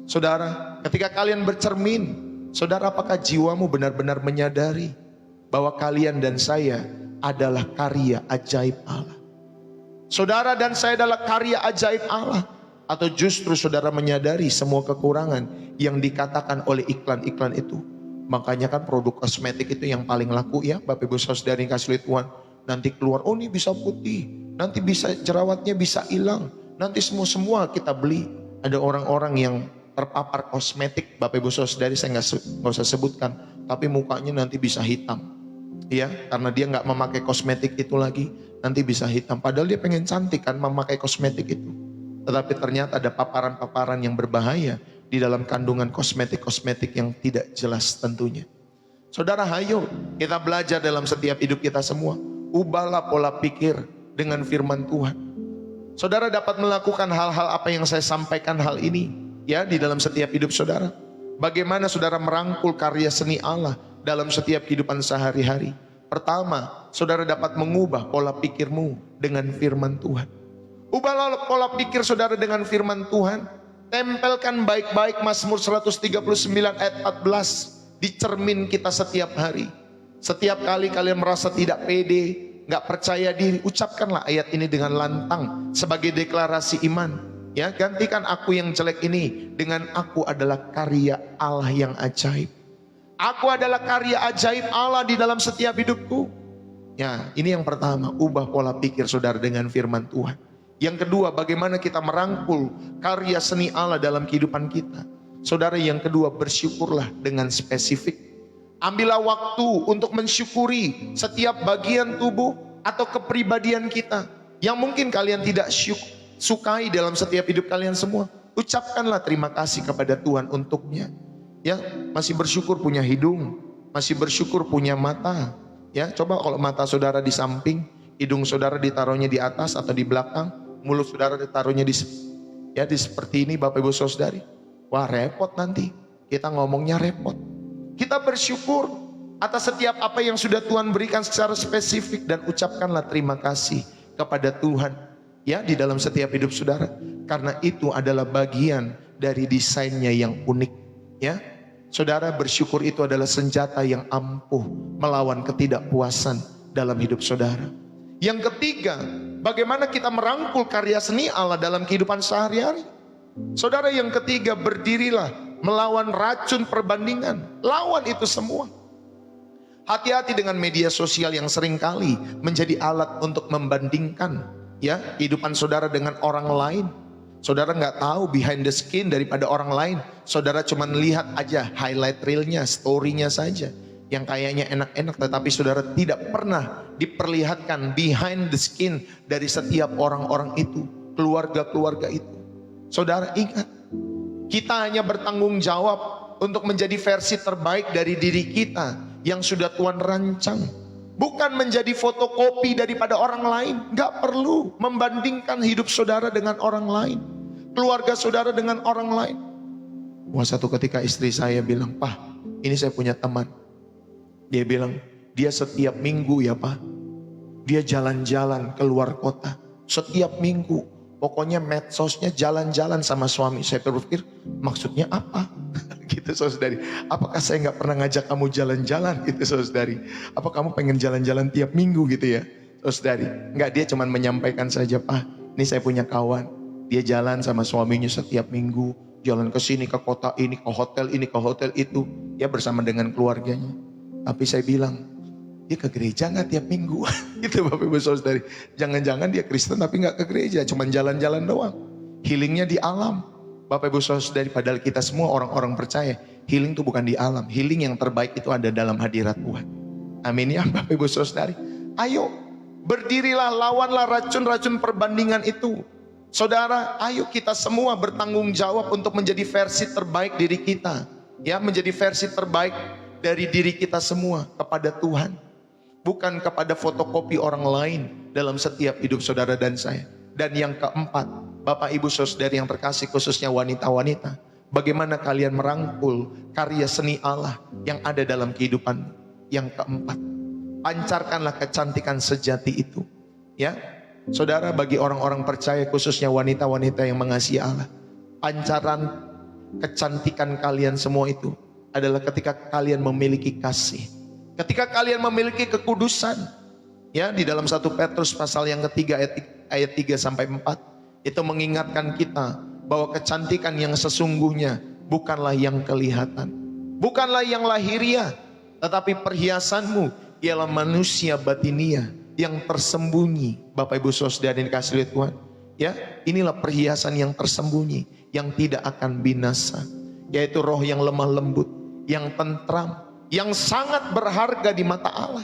Saudara, ketika kalian bercermin, saudara, apakah jiwamu benar-benar menyadari bahwa kalian dan saya adalah karya ajaib Allah? Saudara dan saya adalah karya ajaib Allah, atau justru saudara menyadari semua kekurangan yang dikatakan oleh iklan-iklan itu? Makanya kan produk kosmetik itu yang paling laku ya Bapak Ibu Saudari yang kasih oleh Tuhan. Nanti keluar, oh ini bisa putih, nanti bisa jerawatnya bisa hilang, nanti semua kita beli. Ada orang-orang yang terpapar kosmetik Bapak Ibu Saudari, saya nggak usah sebutkan, tapi mukanya nanti bisa hitam. Ya, karena dia nggak memakai kosmetik itu lagi, nanti bisa hitam. Padahal dia pengen cantik kan memakai kosmetik itu. Tetapi ternyata ada paparan-paparan yang berbahaya di dalam kandungan kosmetik-kosmetik yang tidak jelas tentunya. Saudara, ayo kita belajar dalam setiap hidup kita semua. Ubahlah pola pikir dengan firman Tuhan. Saudara dapat melakukan hal-hal apa yang saya sampaikan hal ini ya di dalam setiap hidup saudara. Bagaimana saudara merangkul karya seni Allah dalam setiap kehidupan sehari-hari? Pertama, saudara dapat mengubah pola pikirmu dengan firman Tuhan. Ubahlah pola pikir saudara dengan firman Tuhan. Tempelkan baik-baik Mazmur 139 ayat 14 di cermin kita setiap hari. Setiap kali kalian merasa tidak pede, gak percaya diri, ucapkanlah ayat ini dengan lantang sebagai deklarasi iman. Ya, gantikan aku yang jelek ini dengan aku adalah karya Allah yang ajaib. Aku adalah karya ajaib Allah di dalam setiap hidupku. Ya, ini yang pertama, ubah pola pikir saudara dengan firman Tuhan. Yang kedua, bagaimana kita merangkul karya seni Allah dalam kehidupan kita. Saudara, yang kedua, bersyukurlah dengan spesifik. Ambillah waktu untuk mensyukuri setiap bagian tubuh atau kepribadian kita yang mungkin kalian tidak sukai dalam setiap hidup kalian semua. Ucapkanlah terima kasih kepada Tuhan untuknya. Ya, masih bersyukur punya hidung, masih bersyukur punya mata. Ya, coba kalau mata saudara di samping, hidung saudara ditaruhnya di atas atau di belakang, mulut saudara ditaruhnya di seperti ini Bapak Ibu Saudari. Wah, repot nanti. Kita ngomongnya repot. Kita bersyukur atas setiap apa yang sudah Tuhan berikan secara spesifik dan ucapkanlah terima kasih kepada Tuhan, ya, di dalam setiap hidup saudara. Karena itu adalah bagian dari desainnya yang unik, ya. Saudara, bersyukur itu adalah senjata yang ampuh melawan ketidakpuasan dalam hidup saudara. Yang ketiga, bagaimana kita merangkul karya seni Allah dalam kehidupan sehari-hari. Saudara, yang ketiga, berdirilah melawan racun perbandingan. Lawan itu semua. Hati-hati dengan media sosial yang seringkali menjadi alat untuk membandingkan, ya, kehidupan saudara dengan orang lain. Saudara nggak tahu behind the skin daripada orang lain. Saudara cuma lihat aja highlight reelnya, storynya saja yang kayaknya enak-enak, tetapi saudara tidak pernah diperlihatkan behind the skin dari setiap orang-orang itu, keluarga-keluarga itu. Saudara ingat, kita hanya bertanggung jawab untuk menjadi versi terbaik dari diri kita yang sudah Tuhan rancang. Bukan menjadi fotokopi daripada orang lain. Gak perlu membandingkan hidup saudara dengan orang lain, keluarga saudara dengan orang lain. Wah, satu ketika istri saya bilang, "Pak, ini saya punya teman." Dia bilang, dia setiap minggu ya Pak, dia jalan-jalan keluar kota. Setiap minggu, pokoknya medsosnya jalan-jalan sama suami. Saya berpikir, maksudnya apa? Gitu saudari, apakah saya gak pernah ngajak kamu jalan-jalan gitu saudari? Apa kamu pengen jalan-jalan tiap minggu gitu ya saudari? Enggak, dia cuma menyampaikan saja, "Pak, ini saya punya kawan, dia jalan sama suaminya setiap minggu, jalan ke sini, ke kota ini, ke hotel ini, ke hotel itu, ya bersama dengan keluarganya." Tapi saya bilang, dia ke gereja gak tiap minggu? Gitu Bapak Ibu saudari. Jangan-jangan dia Kristen tapi gak ke gereja, cuma jalan-jalan doang. Healingnya di alam. Bapak Ibu saudari, padahal kita semua orang-orang percaya healing itu bukan di alam. Healing yang terbaik itu ada dalam hadirat Tuhan. Amin ya Bapak Ibu saudari. Ayo berdirilah, lawanlah racun-racun perbandingan itu. Saudara, ayo kita semua bertanggung jawab untuk menjadi versi terbaik diri kita, ya, menjadi versi terbaik dari diri kita semua kepada Tuhan, bukan kepada fotokopi orang lain dalam setiap hidup saudara dan saya. Dan yang keempat, Bapak Ibu saudari yang terkasih, khususnya wanita-wanita, bagaimana kalian merangkul karya seni Allah yang ada dalam kehidupan. Yang keempat, pancarkanlah kecantikan sejati itu, ya. Saudara, bagi orang-orang percaya, khususnya wanita-wanita yang mengasihi Allah, pancaran kecantikan kalian semua itu adalah ketika kalian memiliki kasih, ketika kalian memiliki kekudusan, ya. Di dalam 1 Petrus pasal yang ketiga ayat 3 sampai 4 itu mengingatkan kita bahwa kecantikan yang sesungguhnya bukanlah yang kelihatan, bukanlah yang lahiriah, tetapi perhiasanmu ialah manusia batinia yang tersembunyi. Bapak Ibu saudara yang dikasihi oleh Tuhan, ya, inilah perhiasan yang tersembunyi yang tidak akan binasa, yaitu roh yang lemah lembut, yang tentram, yang sangat berharga di mata Allah.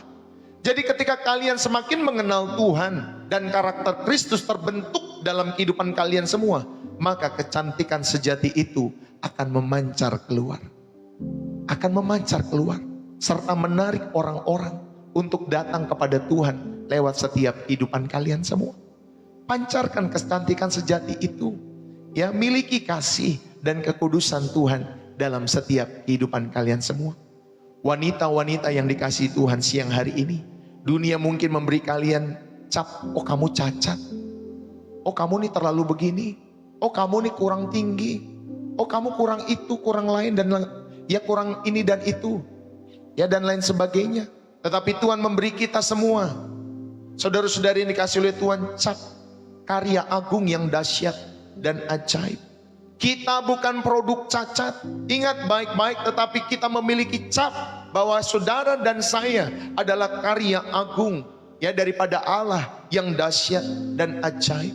Jadi ketika kalian semakin mengenal Tuhan dan karakter Kristus terbentuk dalam kehidupan kalian semua, maka kecantikan sejati itu akan memancar keluar. Akan memancar keluar, serta menarik orang-orang untuk datang kepada Tuhan lewat setiap kehidupan kalian semua. Pancarkan kecantikan sejati itu, ya, miliki kasih dan kekudusan Tuhan dalam setiap kehidupan kalian semua. Wanita-wanita yang dikasihi Tuhan, siang hari ini dunia mungkin memberi kalian cap, "Oh kamu cacat, oh kamu nih terlalu begini, oh kamu nih kurang tinggi, oh kamu kurang itu, kurang lain, dan ya kurang ini dan itu, ya, dan lain sebagainya." Tetapi Tuhan memberi kita semua, saudara-saudari yang dikasihi oleh Tuhan, cap karya agung yang dahsyat dan ajaib. Kita bukan produk cacat, ingat baik-baik, tetapi kita memiliki cap bahwa saudara dan saya adalah karya agung, ya, daripada Allah yang dahsyat dan ajaib.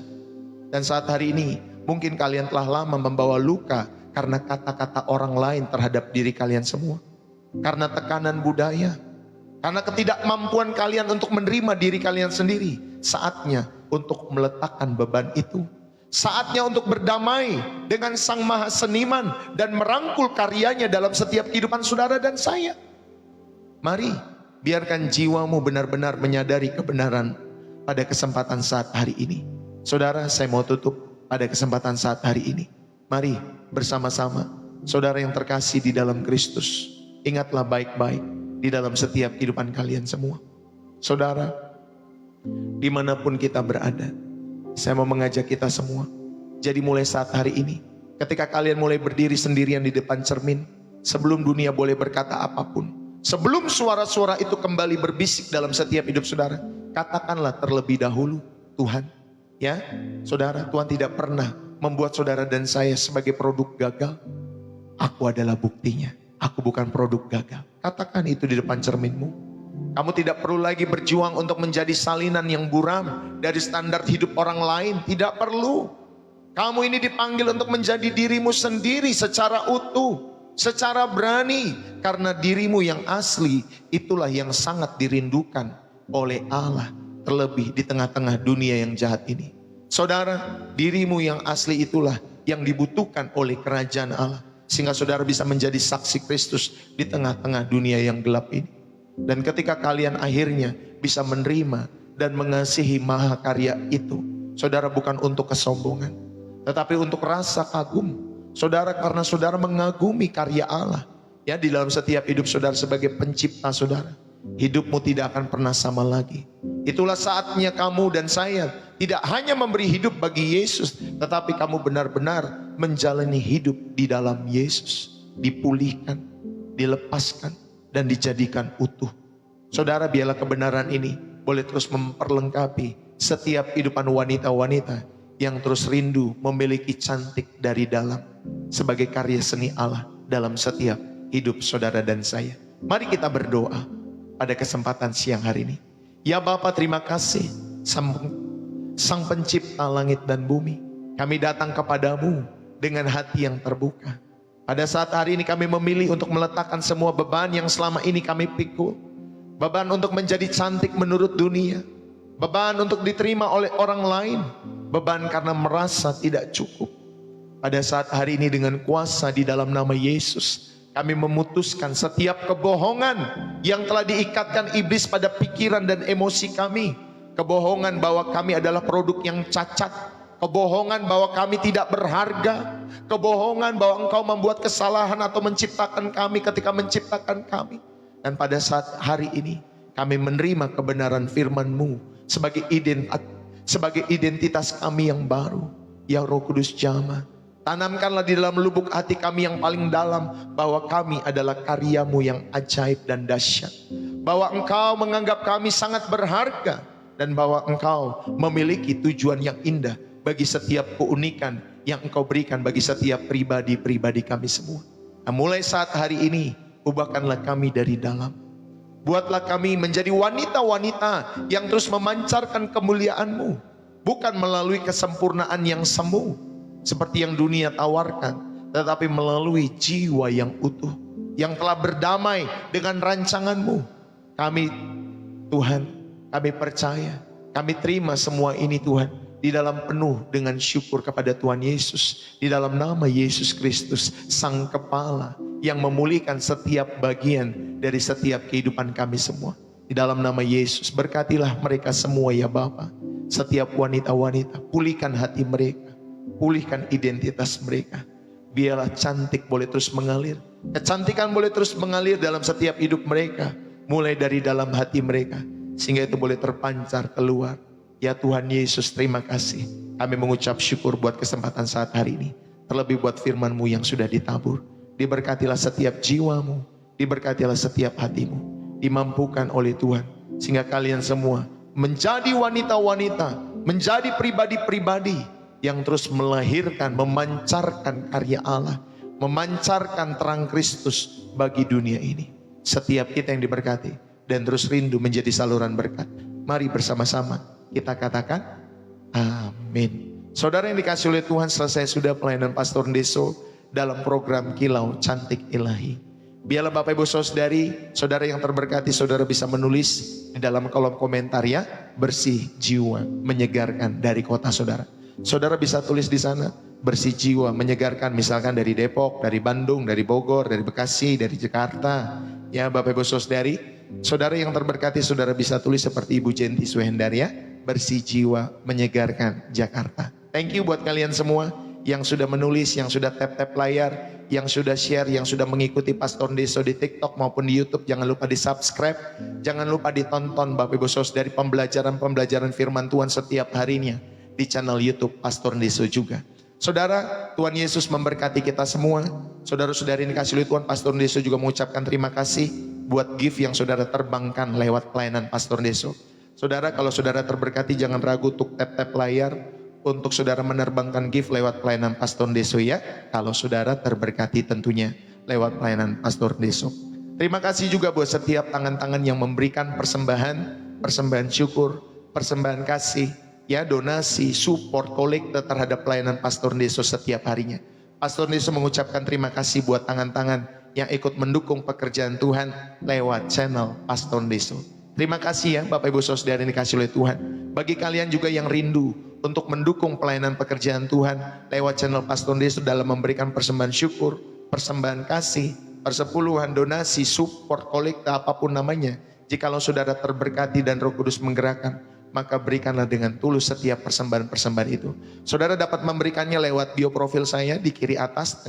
Dan saat hari ini mungkin kalian telah lama membawa luka karena kata-kata orang lain terhadap diri kalian semua, karena tekanan budaya, karena ketidakmampuan kalian untuk menerima diri kalian sendiri. Saatnya untuk meletakkan beban itu. Saatnya untuk berdamai dengan Sang Maha Seniman dan merangkul karyanya dalam setiap kehidupan saudara dan saya. Mari biarkan jiwamu benar-benar menyadari kebenaran pada kesempatan saat hari ini. Saudara, saya mau tutup pada kesempatan saat hari ini. Mari bersama-sama, saudara yang terkasih di dalam Kristus, ingatlah baik-baik di dalam setiap kehidupan kalian semua. Saudara, Dimanapun kita berada, saya mau mengajak kita semua. Jadi mulai saat hari ini, ketika kalian mulai berdiri sendirian di depan cermin, sebelum dunia boleh berkata apapun, sebelum suara-suara itu kembali berbisik dalam setiap hidup saudara, katakanlah terlebih dahulu, Tuhan, ya, saudara, Tuhan tidak pernah membuat saudara dan saya sebagai produk gagal. Aku adalah buktinya. Aku bukan produk gagal. Katakan itu di depan cerminmu. Kamu tidak perlu lagi berjuang untuk menjadi salinan yang buram dari standar hidup orang lain. Tidak perlu. Kamu ini dipanggil untuk menjadi dirimu sendiri secara utuh, secara berani. Karena dirimu yang asli itulah yang sangat dirindukan oleh Allah. Terlebih di tengah-tengah dunia yang jahat ini. Saudara, dirimu yang asli itulah yang dibutuhkan oleh kerajaan Allah. Sehingga saudara bisa menjadi saksi Kristus di tengah-tengah dunia yang gelap ini. Dan ketika kalian akhirnya bisa menerima dan mengasihi mahakarya itu, saudara, bukan untuk kesombongan, tetapi untuk rasa kagum. Saudara, karena saudara mengagumi karya Allah, ya, di dalam setiap hidup saudara sebagai pencipta saudara, hidupmu tidak akan pernah sama lagi. Itulah saatnya kamu dan saya tidak hanya memberi hidup bagi Yesus, tetapi kamu benar-benar menjalani hidup di dalam Yesus, dipulihkan, dilepaskan, dan dijadikan utuh. Saudara, biarlah kebenaran ini boleh terus memperlengkapi setiap kehidupan wanita-wanita yang terus rindu memiliki cantik dari dalam sebagai karya seni Allah dalam setiap hidup saudara dan saya. Mari kita berdoa pada kesempatan siang hari ini. Ya Bapa, terima kasih Sang Pencipta langit dan bumi. Kami datang kepadamu dengan hati yang terbuka. Pada saat hari ini kami memilih untuk meletakkan semua beban yang selama ini kami pikul. Beban untuk menjadi cantik menurut dunia. Beban untuk diterima oleh orang lain. Beban karena merasa tidak cukup. Pada saat hari ini dengan kuasa di dalam nama Yesus, kami memutuskan setiap kebohongan yang telah diikatkan iblis pada pikiran dan emosi kami. Kebohongan bahwa kami adalah produk yang cacat. Kebohongan bahwa kami tidak berharga. Kebohongan bahwa Engkau membuat kesalahan atau menciptakan kami ketika menciptakan kami. Dan pada saat hari ini kami menerima kebenaran firman-Mu sebagai identitas kami yang baru. Ya Roh Kudus jamah, tanamkanlah di dalam lubuk hati kami yang paling dalam bahwa kami adalah karya-Mu yang ajaib dan dahsyat. Bahwa Engkau menganggap kami sangat berharga. Dan bahwa Engkau memiliki tujuan yang indah bagi setiap keunikan yang Engkau berikan bagi setiap pribadi-pribadi kami semua. Nah, mulai saat hari ini, ubahkanlah kami dari dalam. Buatlah kami menjadi wanita-wanita yang terus memancarkan kemuliaan-Mu. Bukan melalui kesempurnaan yang semu, seperti yang dunia tawarkan, tetapi melalui jiwa yang utuh, yang telah berdamai dengan rancangan-Mu. Kami, Tuhan, kami percaya, kami terima semua ini Tuhan, di dalam penuh dengan syukur kepada Tuhan Yesus. Di dalam nama Yesus Kristus, Sang Kepala yang memulihkan setiap bagian dari setiap kehidupan kami semua. Di dalam nama Yesus, berkatilah mereka semua ya Bapa. Setiap wanita-wanita, pulihkan hati mereka, pulihkan identitas mereka. Biarlah cantik boleh terus mengalir, kecantikan boleh terus mengalir dalam setiap hidup mereka, mulai dari dalam hati mereka, sehingga itu boleh terpancar keluar. Ya Tuhan Yesus, terima kasih. Kami mengucap syukur buat kesempatan saat hari ini. Terlebih buat firman-Mu yang sudah ditabur. Diberkatilah setiap jiwamu, diberkatilah setiap hatimu. Dimampukan oleh Tuhan, sehingga kalian semua menjadi wanita-wanita, menjadi pribadi-pribadi yang terus melahirkan, memancarkan karya Allah, memancarkan terang Kristus bagi dunia ini. Setiap kita yang diberkati dan terus rindu menjadi saluran berkat. Mari bersama-sama kita katakan amin. Saudara yang dikasih oleh Tuhan, selesai sudah pelayanan Pastor Deso dalam program Kilau Cantik Ilahi. Biarlah Bapak Ibu Saudari, saudara yang terberkati, saudara bisa menulis di dalam kolom komentar ya, bersih jiwa menyegarkan dari kota saudara. Saudara bisa tulis di sana, bersih jiwa menyegarkan, misalkan dari Depok, dari Bandung, dari Bogor, dari Bekasi, dari Jakarta. Ya Bapak Ibu Saudari, saudara yang terberkati, saudara bisa tulis seperti Ibu Jenti Suhendar ya, bersih jiwa menyegarkan Jakarta. Thank you buat kalian semua yang sudah menulis, yang sudah tap-tap layar, yang sudah share, yang sudah mengikuti Pastor Deso di TikTok maupun di YouTube. Jangan lupa di subscribe, jangan lupa ditonton Bapak Ibu Saudara dari pembelajaran firman Tuhan setiap harinya di channel YouTube Pastor Deso juga. Saudara, Tuhan Yesus memberkati kita semua. Saudara-saudari ini kasih oleh Tuhan, Pastor Deso juga mengucapkan terima kasih buat gift yang saudara terbangkan lewat pelayanan Pastor Deso. Saudara, kalau saudara terberkati jangan ragu untuk tap-tap layar untuk saudara menerbangkan gift lewat pelayanan Pastor Deso ya. Kalau saudara terberkati tentunya lewat pelayanan Pastor Deso. Terima kasih juga buat setiap tangan-tangan yang memberikan persembahan syukur, persembahan kasih, ya, donasi, support, kolekte terhadap pelayanan Pastor Deso setiap harinya. Pastor Deso mengucapkan terima kasih buat tangan-tangan yang ikut mendukung pekerjaan Tuhan lewat channel Pastor Deso. Terima kasih ya Bapak Ibu Saudara yang dikasih oleh Tuhan. Bagi kalian juga yang rindu untuk mendukung pelayanan pekerjaan Tuhan lewat channel Pastor Deso dalam memberikan persembahan syukur, persembahan kasih, persepuluhan, donasi, support, kolekte, apapun namanya. Jikalau saudara terberkati dan Roh Kudus menggerakkan, maka berikanlah dengan tulus setiap persembahan-persembahan itu. Saudara dapat memberikannya lewat bio profil saya di kiri atas,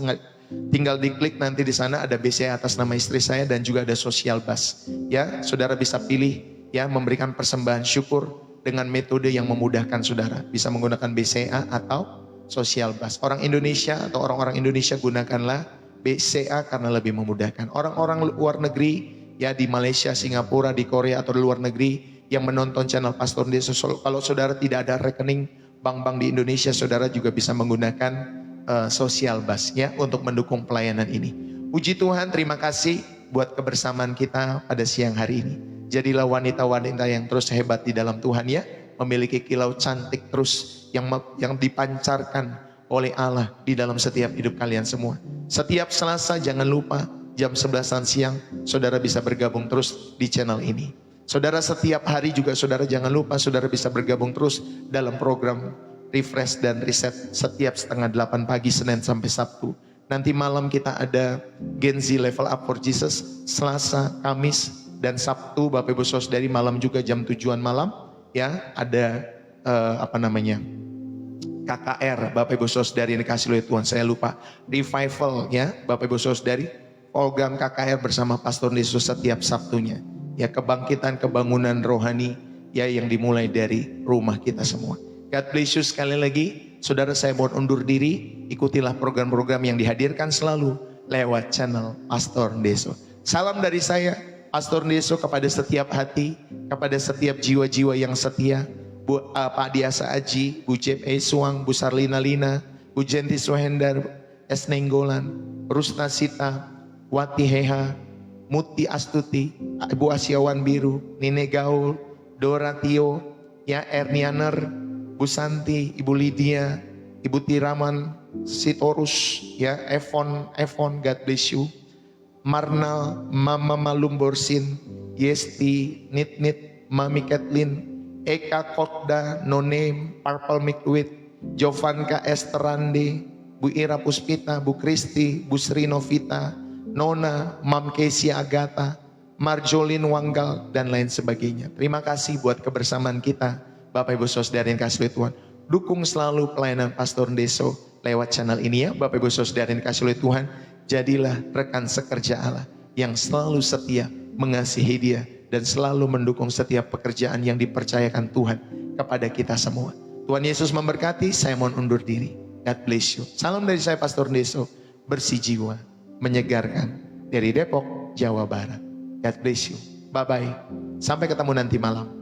tinggal diklik nanti di sana ada BCA atas nama istri saya dan juga ada Social Bus. Ya, saudara bisa pilih ya memberikan persembahan syukur dengan metode yang memudahkan saudara. Bisa menggunakan BCA atau Social Bus. Orang Indonesia atau orang-orang Indonesia gunakanlah BCA karena lebih memudahkan. Orang-orang luar negeri ya di Malaysia, Singapura, di Korea atau di luar negeri yang menonton channel Pastor Deso, kalau saudara tidak ada rekening bank-bank di Indonesia, saudara juga bisa menggunakan Social Bus ya untuk mendukung pelayanan ini. Puji Tuhan, terima kasih buat kebersamaan kita pada siang hari ini. Jadilah wanita-wanita yang terus hebat di dalam Tuhan ya, memiliki kilau cantik terus yang dipancarkan oleh Allah di dalam setiap hidup kalian semua. Setiap Selasa jangan lupa jam 11 siang saudara bisa bergabung terus di channel ini. Saudara setiap hari juga saudara jangan lupa saudara bisa bergabung terus dalam program Refresh dan Reset setiap setengah 8 pagi Senin sampai Sabtu. Nanti malam kita ada Gen Z Level Up for Jesus Selasa, Kamis dan Sabtu. Bapak Ibu Saudari malam juga jam 7-an malam ya ada KKR Bapak Ibu Saudari yang dikasih oleh Tuhan. Saya lupa Revival ya Bapak Ibu Saudari, program KKR bersama Pastor Deso setiap Sabtunya. Ya, kebangkitan kebangunan rohani ya yang dimulai dari rumah kita semua. God bless you sekali lagi. Saudara, saya mohon undur diri. Ikutilah program-program yang dihadirkan selalu lewat channel Pastor Deso. Salam dari saya Pastor Deso kepada setiap hati, kepada setiap jiwa-jiwa yang setia. Pak Diasa Aji, Bu Jep Suang, Bu Sarlina Lina, Bu Jenti Sohendar, Es Nenggolan, Rusna Sita, Wati Heha, Muti Astuti, Ibu Asyawan Biru, Nine Gaul, Dora Tio, ya Ernianer, Bu Santi, Ibu Lydia, Ibu Tiraman, Sitorus, ya Evon, God bless you. Marnal, Mama Malum Borsin, Yesti, Nit, Mami Kathleen, Eka Kokda, No Name, Purple Mikwit, Jovanka Esterande, Bu Ira Puspita, Bu Kristi, Bu Sri Novita, Nona, Mam Kesia Agata, Marjolin Wanggal, dan lain sebagainya. Terima kasih buat kebersamaan kita. Bapak Ibu Saudara yang kasih oleh Tuhan, dukung selalu pelayanan Pastor Deso lewat channel ini ya. Bapak Ibu Saudara yang kasih oleh Tuhan, jadilah rekan sekerja Allah yang selalu setia mengasihi Dia dan selalu mendukung setiap pekerjaan yang dipercayakan Tuhan kepada kita semua. Tuhan Yesus memberkati. Saya mohon undur diri. God bless you. Salam dari saya Pastor Deso, bersih jiwa, menyegarkan, dari Depok, Jawa Barat. God bless you. Bye bye. Sampai ketemu nanti malam.